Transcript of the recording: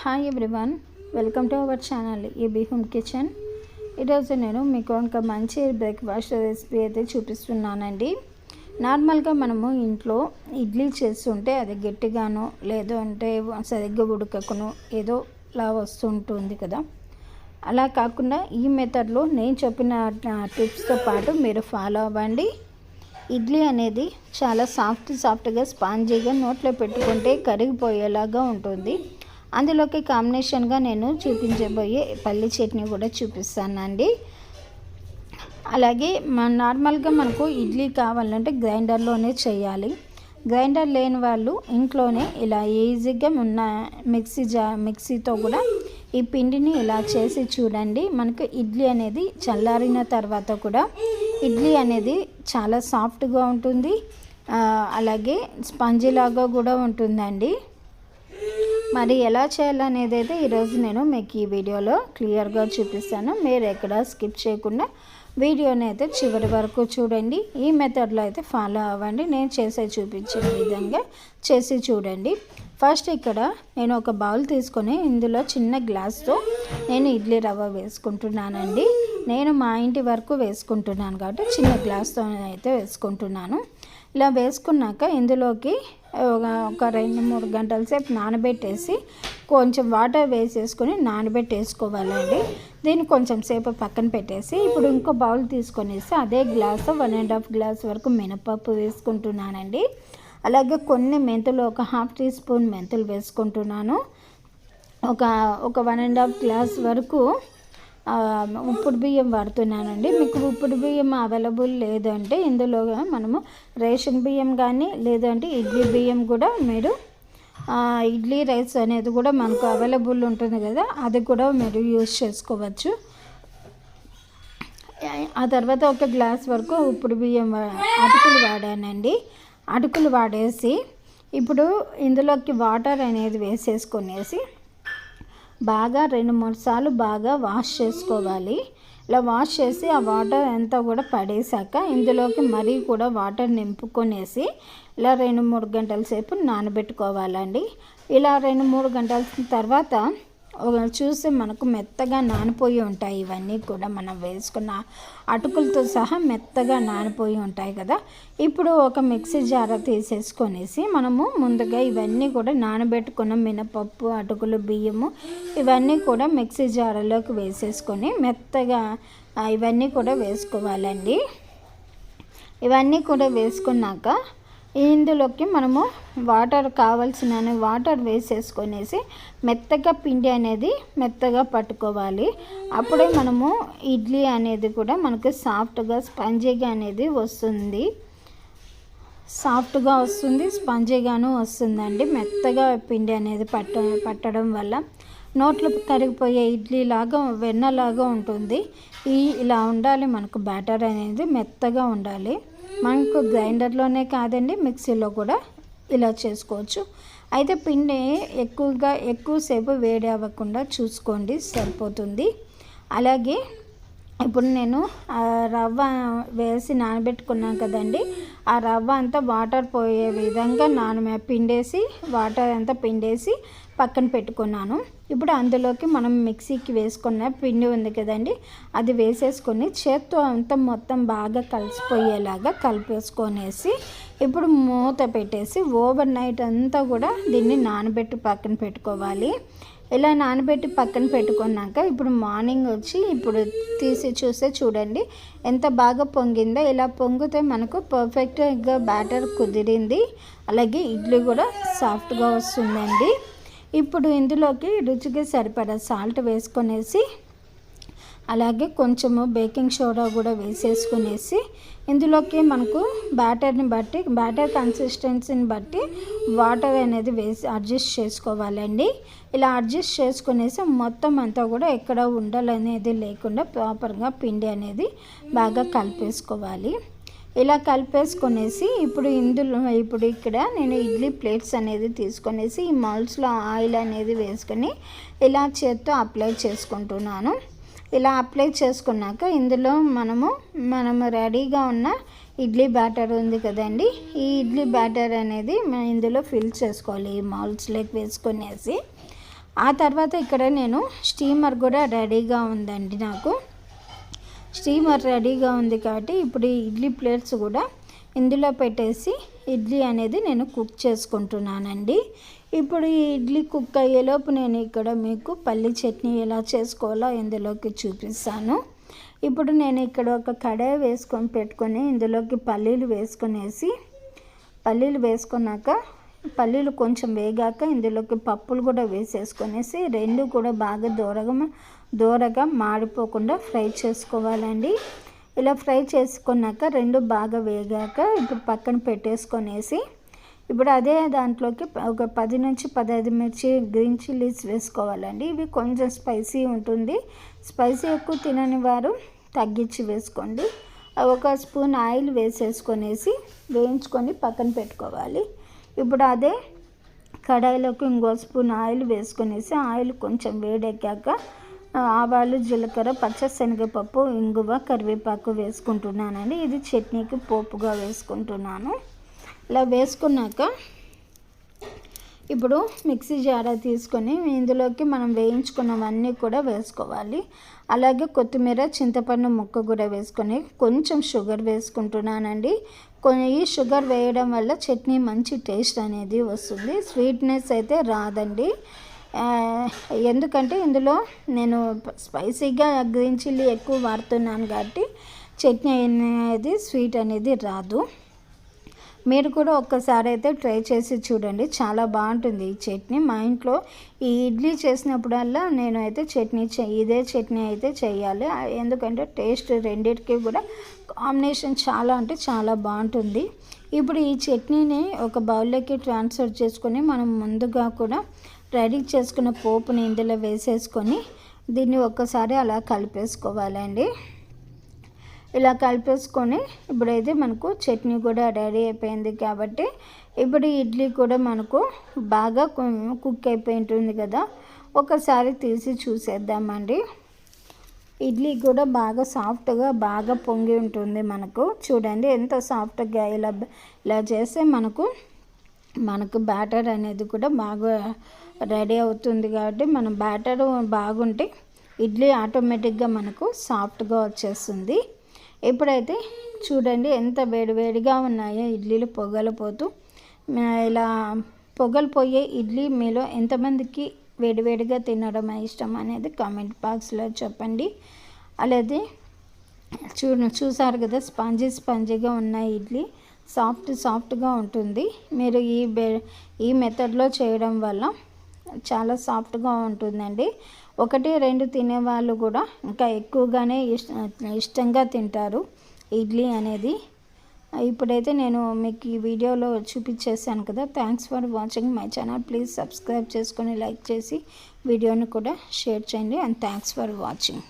Hi everyone, welcome to our channel AB home kitchen. ఈరోజు నేను మీకు ఒక మంచి బ్రేక్ఫాస్ట్ రెసిపీ అయితే చూపిస్తున్నానండి. నార్మల్గా మనము ఇంట్లో ఇడ్లీ చేస్తుంటే అది గట్టిగానో లేదో అంటే సరిగ్గా ఉడకకునో ఏదో లా వస్తుంటుంది కదా. అలా కాకుండా ఈ మెథడ్లో నేను చెప్పిన టిప్స్తో పాటు మీరు ఫాలో అవ్వండి. ఇడ్లీ అనేది చాలా సాఫ్ట్గా స్పాంజీగా నోట్లో పెట్టుకుంటే కరిగిపోయేలాగా ఉంటుంది. అందులోకి కాంబినేషన్గా నేను చూపించబోయే పల్లి చట్నీ కూడా చూపిస్తానండి. అలాగే నార్మల్గా మనకు ఇడ్లీ కావాలంటే గ్రైండర్లోనే చేయాలి. గ్రైండర్ లేని వాళ్ళు ఇంట్లోనే ఇలా ఈజీగా ఉన్న మిక్సీతో కూడా ఈ పిండిని ఇలా చేసి చూడండి. మనకు ఇడ్లీ అనేది చల్లారిన తర్వాత కూడా ఇడ్లీ అనేది చాలా సాఫ్ట్గా ఉంటుంది, అలాగే స్పంజీలాగా కూడా ఉంటుందండి. మరి ఎలా చేయాలనేది అయితే ఈరోజు నేను మీకు ఈ వీడియోలో క్లియర్గా చూపిస్తాను. మీరు ఎక్కడ స్కిప్ చేయకుండా వీడియోని అయితే చివరి వరకు చూడండి. ఈ మెథడ్లో అయితే ఫాలో అవ్వండి. నేను చూపించిన విధంగా చేసి చూడండి. ఫస్ట్ ఇక్కడ నేను ఒక బౌల్ తీసుకొని ఇందులో చిన్న గ్లాస్తో నేను ఇడ్లీ రవ్వ వేసుకుంటున్నానండి. నేను మా ఇంటి వరకు వేసుకుంటున్నాను కాబట్టి చిన్న గ్లాస్తో అయితే వేసుకుంటున్నాను. ఇలా వేసుకున్నాక ఇందులోకి ఒక 2-3 గంటల సేపు నానబెట్టేసి కొంచెం వాటర్ వేసేసుకొని నానబెట్టేసుకోవాలండి. దీన్ని కొంచెం సేపు పక్కన పెట్టేసి ఇప్పుడు ఇంకో బౌల్ తీసుకొనేసి అదే గ్లాసు 1.5 గ్లాస్ వరకు మినపప్పు వేసుకుంటున్నానండి. అలాగే కొన్ని మెంతులు, ఒక 1/2 టీ స్పూన్ మెంతులు వేసుకుంటున్నాను. ఒక 1.5 గ్లాస్ వరకు ఉప్పుడు బియ్యం వాడుతున్నానండి. మీకు ఉప్పుడు బియ్యం అవైలబుల్ లేదంటే ఇందులో మనము రేషన్ బియ్యం కానీ లేదంటే ఇడ్లీ బియ్యం కూడా మీరు ఇడ్లీ రైస్ అనేది కూడా మనకు అవైలబుల్ ఉంటుంది కదా, అది కూడా మీరు యూజ్ చేసుకోవచ్చు. ఆ తర్వాత ఒక గ్లాస్ వరకు ఉప్పుడు బియ్యం అటుకులు వాడానండి. అటుకులు వాడేసి ఇప్పుడు ఇందులోకి వాటర్ అనేది వేసేసుకొనేసి బాగా 2-3 సార్లు బాగా వాష్ చేసుకోవాలి. ఇలా వాష్ చేసి ఆ వాటర్ అంతా కూడా పడేసాక ఇందులోకి మరీ కూడా వాటర్ నింపుకొనేసి ఇలా 2-3 గంటల సేపు నానబెట్టుకోవాలండి. ఇలా 2-3 గంటల తర్వాత చూసి మనకు మెత్తగా నానిపోయి ఉంటాయి. ఇవన్నీ కూడా మనం వేసుకున్న అటుకులతో సహా మెత్తగా నానిపోయి ఉంటాయి కదా. ఇప్పుడు ఒక మిక్సీ జార్ తీసేసుకొనేసి మనము ముందుగా ఇవన్నీ కూడా నానబెట్టుకున్న మినపప్పు, అటుకులు, బియ్యము ఇవన్నీ కూడా మిక్సీ జార్లోకి వేసేసుకొని మెత్తగా ఇవన్నీ కూడా వేసుకోవాలండి. ఇవన్నీ కూడా వేసుకున్నాక ఇందులోకి మనము కావాల్సిన వాటర్ వేసేసుకొనేసి మెత్తగా పిండి అనేది మెత్తగా పట్టుకోవాలి. అప్పుడే మనము ఇడ్లీ అనేది కూడా మనకు సాఫ్ట్గా స్పంజీగా అనేది వస్తుంది. సాఫ్ట్గా వస్తుంది, స్పంజీగాను వస్తుందండి. మెత్తగా పిండి అనేది పట్టడం వల్ల నోట్లో కరిగిపోయే ఇడ్లీ లాగా వెన్నలాగా ఉంటుంది. ఇలా ఉండాలి మనకు బ్యాటర్ అనేది, మెత్తగా ఉండాలి. మనకు గ్రైండర్లోనే కాదండి మిక్సీలో కూడా ఇలా చేసుకోవచ్చు. అయితే పిండి ఎక్కువసేపు వేడి అవ్వకుండా చూసుకోండి, సరిపోతుంది. అలాగే ఇప్పుడు నేను రవ్వ వేసి నానబెట్టుకున్నాను కదండి, ఆ రవ్వ అంతా వాటర్ పోయే విధంగా పిండేసి వాటర్ అంతా పిండేసి పక్కన పెట్టుకున్నాను. ఇప్పుడు అందులోకి మనం మిక్సీకి వేసుకున్న పిండి ఉంది కదండి, అది వేసేసుకొని చేత్తో అంతా మొత్తం బాగా కలిసిపోయేలాగా కలిపేసుకొనేసి ఇప్పుడు మూత పెట్టేసి ఓవర్ నైట్ అంతా కూడా దీన్ని నానబెట్టి పక్కన పెట్టుకోవాలి. ఇలా నానబెట్టి పక్కన పెట్టుకున్నాక ఇప్పుడు మార్నింగ్ వచ్చి ఇప్పుడు తీసి చూస్తే చూడండి ఎంత బాగా పొంగిందో. ఇలా పొంగితే మనకు పర్ఫెక్ట్గా బ్యాటర్ కుదిరింది. అలాగే ఇడ్లీ కూడా సాఫ్ట్గా వస్తుందండి. ఇప్పుడు ఇందులోకి రుచికి సరిపడా సాల్ట్ వేసుకొనేసి అలాగే కొంచెము బేకింగ్ సోడా కూడా వేసేసుకునేసి ఇందులోకి మనకు బ్యాటర్ కన్సిస్టెన్సీని బట్టి వాటర్ అనేది వేసి అడ్జస్ట్ చేసుకోవాలండి. ఇలా అడ్జస్ట్ చేసుకునేసి మొత్తం అంతా కూడా ఎక్కడ ఉండలు అనేది లేకుండా ప్రాపర్గా పిండి అనేది బాగా కలిపేసుకోవాలి. ఇలా కలిపేసుకొనేసి ఇప్పుడు ఇక్కడ నేను ఇడ్లీ ప్లేట్స్ అనేది తీసుకొనేసి ఈ మౌల్డ్స్లో ఆయిల్ అనేది వేసుకొని ఇలా చేత్తో అప్లై చేసుకుంటున్నాను. ఇలా అప్లై చేసుకున్నాక ఇందులో మనము రెడీగా ఉన్న ఇడ్లీ బ్యాటర్ ఉంది కదండి, ఈ ఇడ్లీ బ్యాటర్ అనేది ఇందులో ఫిల్ చేసుకోవాలి. ఈ మౌల్డ్స్లోకి వేసుకొనేసి ఆ తర్వాత ఇక్కడ నేను స్టీమర్ కూడా రెడీగా ఉందండి. నాకు స్టీమర్ రెడీగా ఉంది కాబట్టి ఇప్పుడు ఈ ఇడ్లీ ప్లేట్స్ కూడా ఇందులో పెట్టేసి ఇడ్లీ అనేది నేను కుక్ చేసుకుంటున్నానండి. ఇప్పుడు ఈ ఇడ్లీ కుక్ అయ్యేలోపు నేను ఇక్కడ మీకు పల్లి చట్నీ ఎలా చేసుకోవాలో ఇందులోకి చూపిస్తాను. ఇప్పుడు నేను ఇక్కడ ఒక కడాయి వేసుకొని పెట్టుకొని ఇందులోకి పల్లీలు వేసుకున్నాక పల్లీలు కొంచెం వేగాక ఇందులోకి పప్పులు కూడా వేసేసుకొనేసి రెండు కూడా బాగా దూరగా మాడిపోకుండా ఫ్రై చేసుకోవాలండి. ఇలా ఫ్రై చేసుకున్నాక రెండు బాగా వేగాక ఇప్పుడు పక్కన పెట్టేసుకొనేసి ఇప్పుడు అదే దాంట్లోకి ఒక 10 నుంచి 15 గ్రీన్ చిల్లీస్ వేసుకోవాలండి. ఇవి కొంచెం స్పైసీ ఉంటుంది. స్పైసీ ఎక్కువ తినని వారు తగ్గించి వేసుకోండి. ఒక స్పూన్ ఆయిల్ వేసేసుకొనేసి వేయించుకొని పక్కన పెట్టుకోవాలి. ఇప్పుడు అదే కడాయిలోకి ఇంకో స్పూన్ ఆయిల్ వేసుకొనేసి ఆయిల్ కొంచెం వేడెక్కాక ఆవాలు, జీలకర్ర, పచ్చశనగపప్పు, ఇంగువ, కరివేపాకు వేసుకుంటున్నానండి. ఇది చట్నీకి పోపుగా వేసుకుంటున్నాను. ఇలా వేసుకున్నాక ఇప్పుడు మిక్సీ జార తీసుకొని ఇందులోకి మనం వేయించుకున్నవన్నీ కూడా వేసుకోవాలి. అలాగే కొత్తిమీర, చింతపండు ముక్క కూడా వేసుకొని కొంచెం షుగర్ వేసుకుంటున్నానండి. ఈ షుగర్ వేయడం వల్ల చట్నీ మంచి టేస్ట్ అనేది వస్తుంది. స్వీట్నెస్ అయితే రాదండి. ఎందుకంటే ఇందులో నేను స్పైసీగా గ్రీన్ చిల్లీ ఎక్కువ వాడుతున్నాను కాబట్టి చట్నీ అనేది స్వీట్ అనేది రాదు. మీరు కూడా ఒక్కసారి అయితే ట్రై చేసి చూడండి, చాలా బాగుంటుంది ఈ చట్నీ. మా ఇంట్లో ఈ ఇడ్లీ చేసినప్పుడల్లా నేను అయితే ఇదే చట్నీ అయితే చేయాలి. ఎందుకంటే టేస్ట్ రెండింటికి కూడా కాంబినేషన్ చాలా అంటే చాలా బాగుంటుంది. ఇప్పుడు ఈ చట్నీని ఒక బౌల్లోకి ట్రాన్స్ఫర్ చేసుకొని మనం ముందుగా కూడా రెడీ చేసుకున్న పోపుని ఇందులో వేసేసుకొని దీన్ని ఒక్కసారి అలా కలిపేసుకోవాలండి. ఇలా కలిపేసుకొని ఇప్పుడైతే మనకు చట్నీ కూడా రెడీ అయిపోయింది కాబట్టి ఇప్పుడు ఇడ్లీ కూడా మనకు బాగా కుక్ అయిపోయి ఉంటుంది కదా, ఒకసారి తీసి చూసేద్దామండి. ఇడ్లీ కూడా బాగా సాఫ్ట్గా బాగా పొంగి ఉంటుంది. మనకు చూడండి ఎంత సాఫ్ట్గా ఇలా చేస్తే మనకు బ్యాటర్ అనేది కూడా బాగా రెడీ అవుతుంది. కాబట్టి మనం బ్యాటర్ బాగుంటే ఇడ్లీ ఆటోమేటిక్గా మనకు సాఫ్ట్గా వచ్చేస్తుంది. ఇప్పుడైతే చూడండి ఎంత వేడివేడిగా ఉన్నాయో ఇడ్లీలు పొగలిపోతూ. ఇలా పొగలు పోయే ఇడ్లీ మీలో ఎంతమందికి వేడివేడిగా తినడం ఇష్టం అనేది కామెంట్ బాక్స్లో చెప్పండి. అలాగే చూసారు కదా స్పాంజీగా ఉన్న ఇడ్లీ సాఫ్ట్గా ఉంటుంది. మీరు ఈ మెథడ్లో చేయడం వల్ల చాలా సాఫ్ట్గా ఉంటుందండి. 1-2 తినేవాళ్ళు కూడా ఇంకా ఎక్కువగానే ఇష్టంగా తింటారు ఇడ్లీ అనేది. ఇప్పుడైతే నేను మీకు ఈ వీడియోలో చూపించేసాను కదా. Thanks for watching my channel. Please subscribe చేసుకొని లైక్ చేసి వీడియోని కూడా షేర్ చేయండి. And thanks for watching.